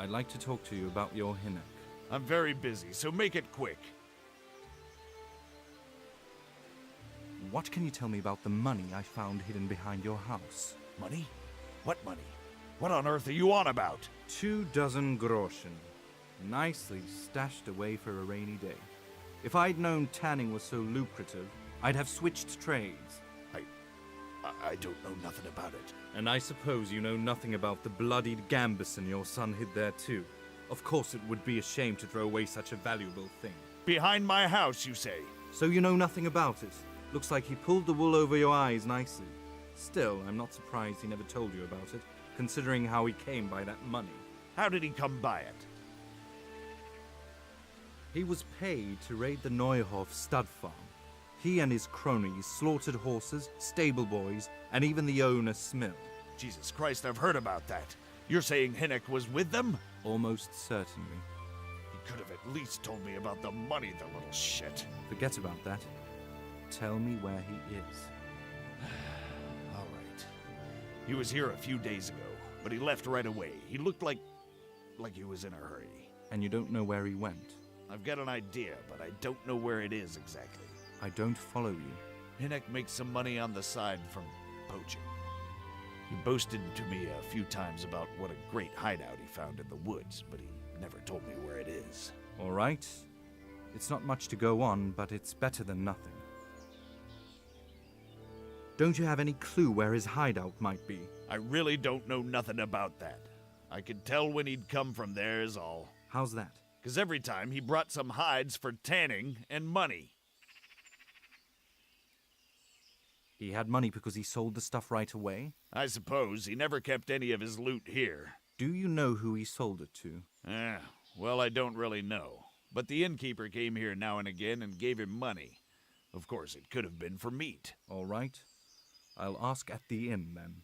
I'd like to talk to you about your Hinnock. I'm very busy, so make it quick. What can you tell me about the money I found hidden behind your house? Money? What money? What on earth are you on about? 24 groschen. Nicely stashed away for a rainy day. If I'd known tanning was so lucrative, I'd have switched trades. I don't know nothing about it. And I suppose you know nothing about the bloodied gambeson your son hid there too. Of course it would be a shame to throw away such a valuable thing. Behind my house, you say? So you know nothing about it? Looks like he pulled the wool over your eyes nicely. Still, I'm not surprised he never told you about it, considering how he came by that money. How did he come by it? He was paid to raid the Neuhof stud farm. He and his cronies slaughtered horses, stable boys, and even the owner Smill. Jesus Christ, I've heard about that. You're saying Hinnock was with them? Almost certainly. He could have at least told me about the money, the little shit. Forget about that. Tell me where he is. All right. He was here a few days ago, but he left right away. He looked like he was in a hurry. And you don't know where he went? I've got an idea, but I don't know where it is exactly. I don't follow you. Hinnock makes some money on the side from poaching. He boasted to me a few times about what a great hideout he found in the woods, but he never told me where it is. All right. It's not much to go on, but it's better than nothing. Don't you have any clue where his hideout might be? I really don't know nothing about that. I could tell when he'd come from there is all. How's that? 'Cause every time he brought some hides for tanning and money. He had money because he sold the stuff right away? I suppose he never kept any of his loot here. Do you know who he sold it to? Well, I don't really know. But the innkeeper came here now and again and gave him money. Of course, it could have been for meat. All right. I'll ask at the inn, then.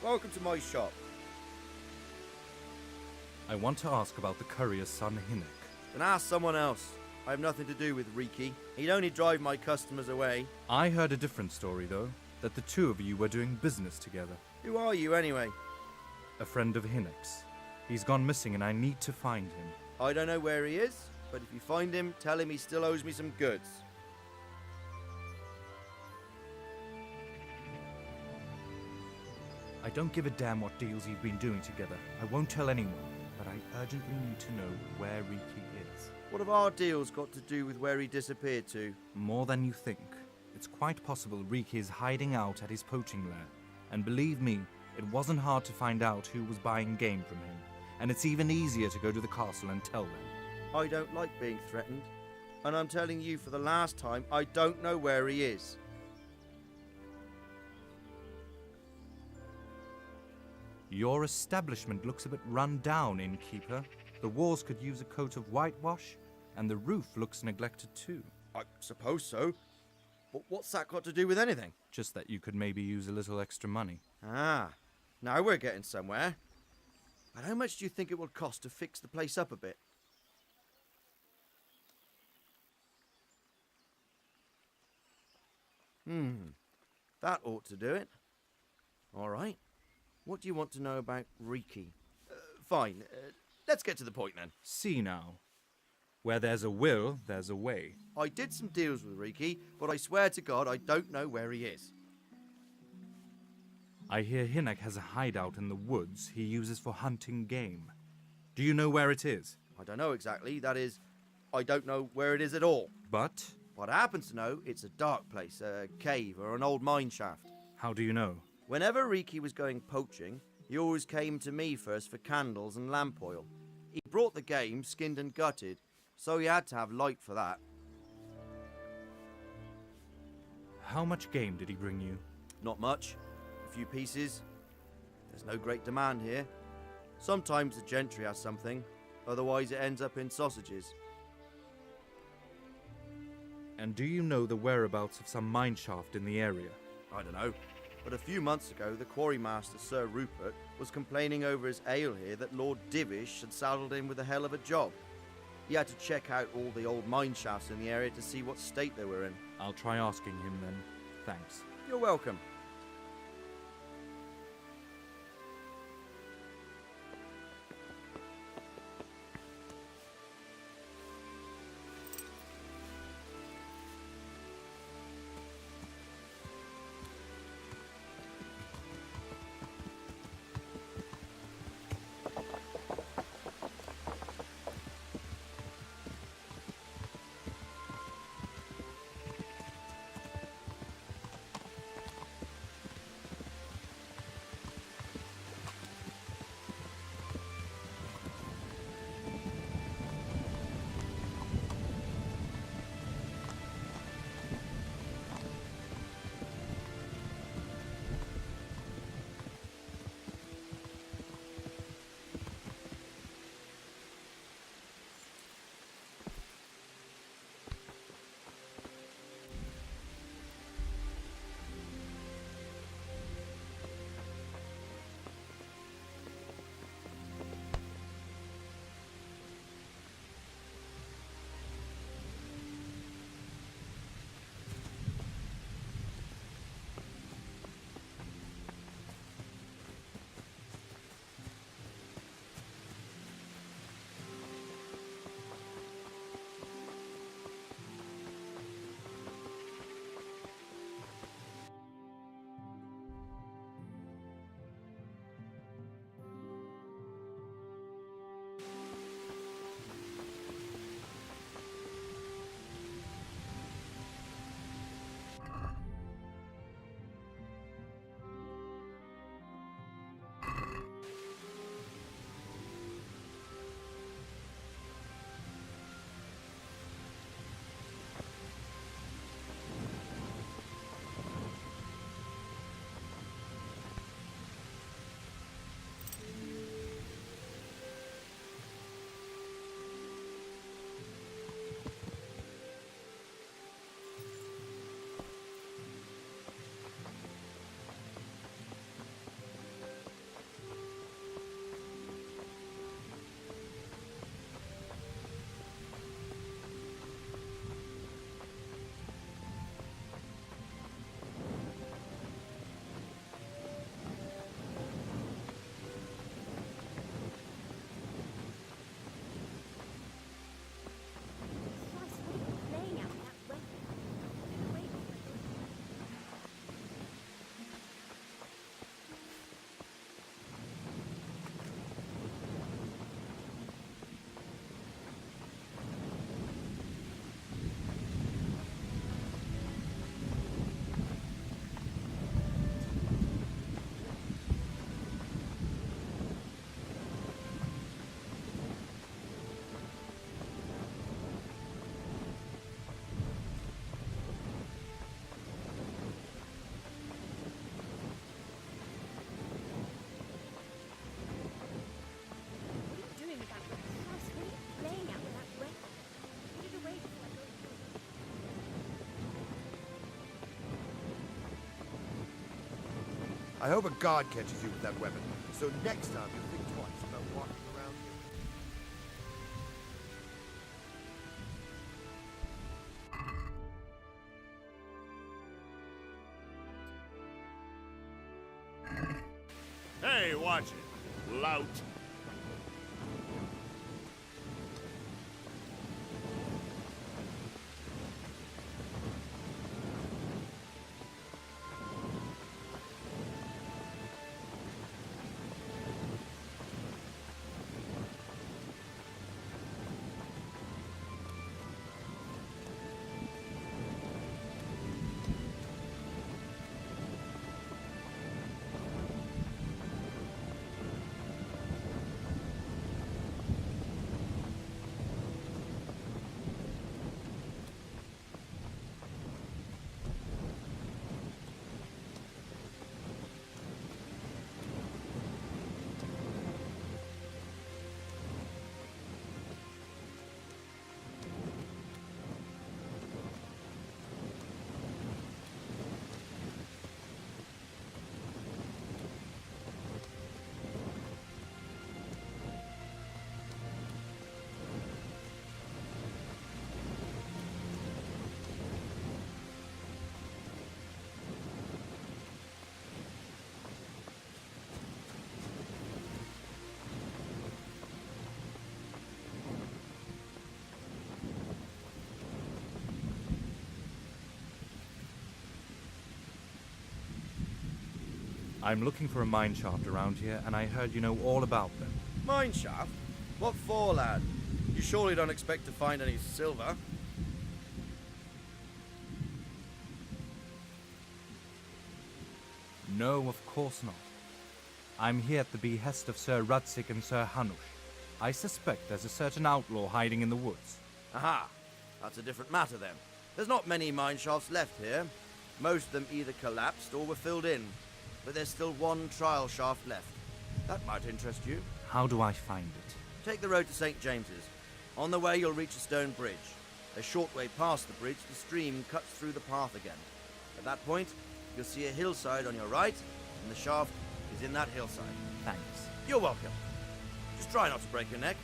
Welcome to my shop. I want to ask about the courier's son, Hinnock. Then ask someone else. I have nothing to do with Riki. He'd only drive my customers away. I heard a different story, though, that the two of you were doing business together. Who are you, anyway? A friend of Hinnock's. He's gone missing and I need to find him. I don't know where he is, but if you find him, tell him he still owes me some goods. I don't give a damn what deals you've been doing together. I won't tell anyone, but I urgently need to know where Riki is. What have our deals got to do with where he disappeared to? More than you think. It's quite possible Riki is hiding out at his poaching lair. And believe me, it wasn't hard to find out who was buying game from him. And it's even easier to go to the castle and tell them. I don't like being threatened. And I'm telling you for the last time, I don't know where he is. Your establishment looks a bit run down, innkeeper. The walls could use a coat of whitewash, and the roof looks neglected too. I suppose so. But what's that got to do with anything? Just that you could maybe use a little extra money. Ah, now we're getting somewhere. But how much do you think it will cost to fix the place up a bit? That ought to do it. All right. What do you want to know about Riki? Fine. Let's get to the point then. See now. Where there's a will, there's a way. I did some deals with Riki, but I swear to God I don't know where he is. I hear Hinnock has a hideout in the woods he uses for hunting game. Do you know where it is? I don't know exactly. That is, I don't know where it is at all. But But I happen to know it's a dark place, a cave or an old mine shaft. how do you know? Whenever Riki was going poaching, he always came to me first for candles and lamp oil. He brought the game skinned and gutted, so he had to have light for that. How much game did he bring you? Not much. A few pieces. There's no great demand here. Sometimes the gentry has something, otherwise it ends up in sausages. And do you know the whereabouts of some mine shaft in the area? I don't know. But a few months ago, the quarrymaster, Sir Rupert, was complaining over his ale here that Lord Divish had saddled him with a hell of a job. He had to check out all the old mine shafts in the area to see what state they were in. I'll try asking him then. Thanks. You're welcome. I hope a guard catches you with that weapon, so next time you think twice about walking around here. Hey, watch it, lout. I'm looking for a mine shaft around here, and I heard you know all about them. Mine shaft? What for, lad? You surely don't expect to find any silver? No, of course not. I'm here at the behest of Sir Rudsick and Sir Hanush. I suspect there's a certain outlaw hiding in the woods. Aha! That's a different matter then. There's not many mine shafts left here. Most of them either collapsed or were filled in. But there's still one trial shaft left. That might interest you. How do I find it? Take the road to St. James's. On the way, you'll reach a stone bridge. A short way past the bridge, the stream cuts through the path again. At that point, you'll see a hillside on your right, and the shaft is in that hillside. Thanks. You're welcome. Just try not to break your neck.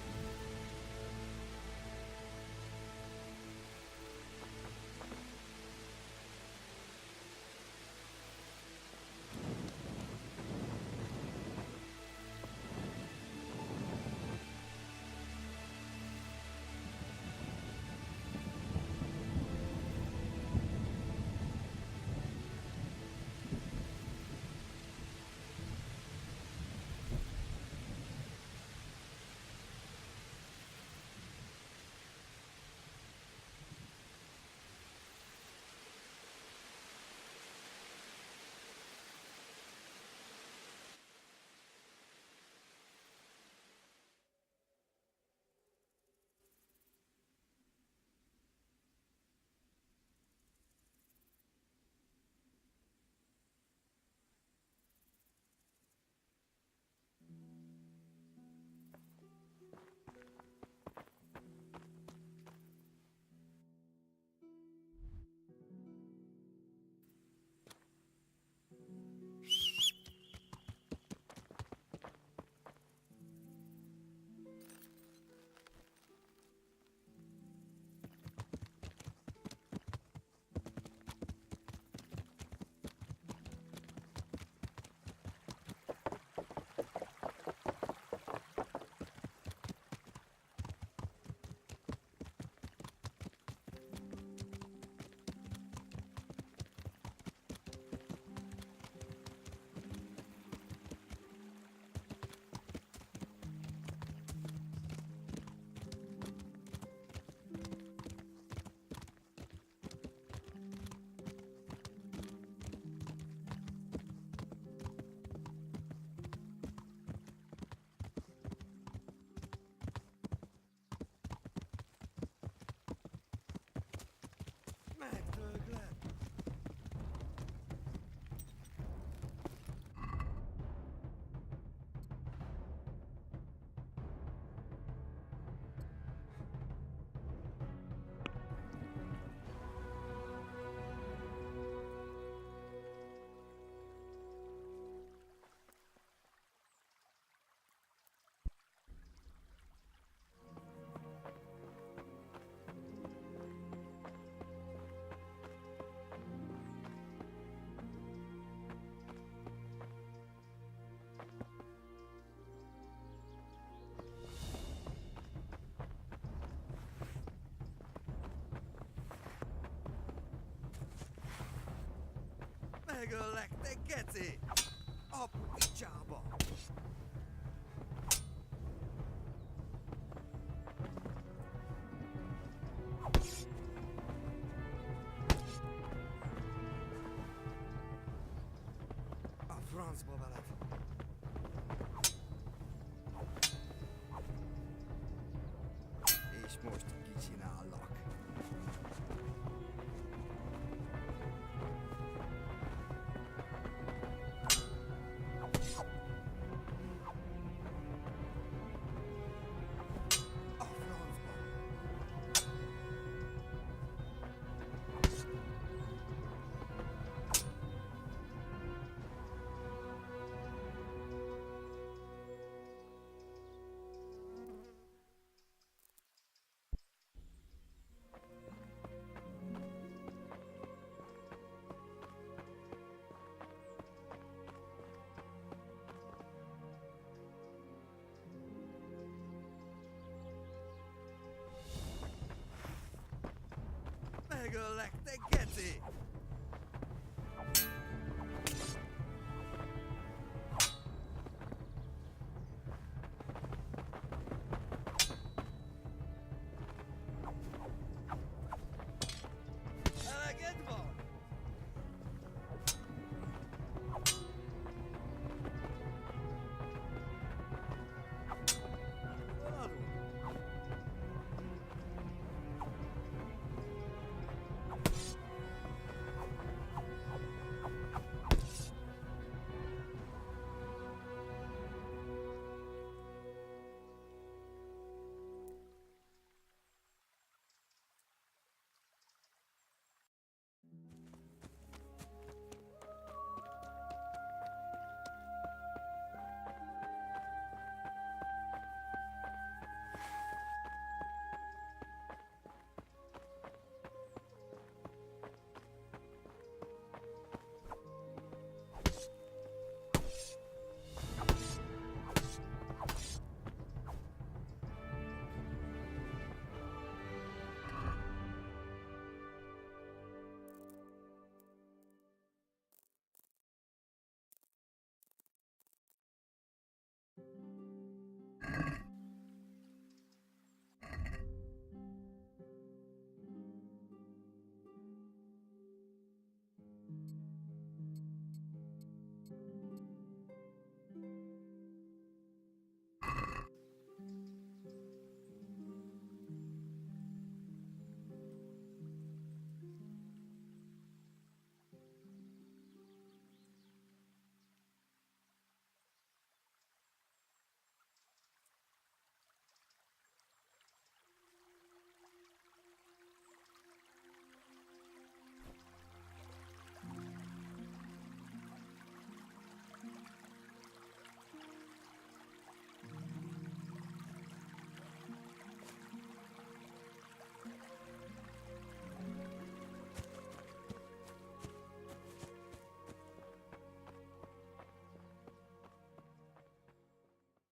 Megalekte geti! A picsába! A francba veled! És most kicsinállak. A francba! Megalekte geti!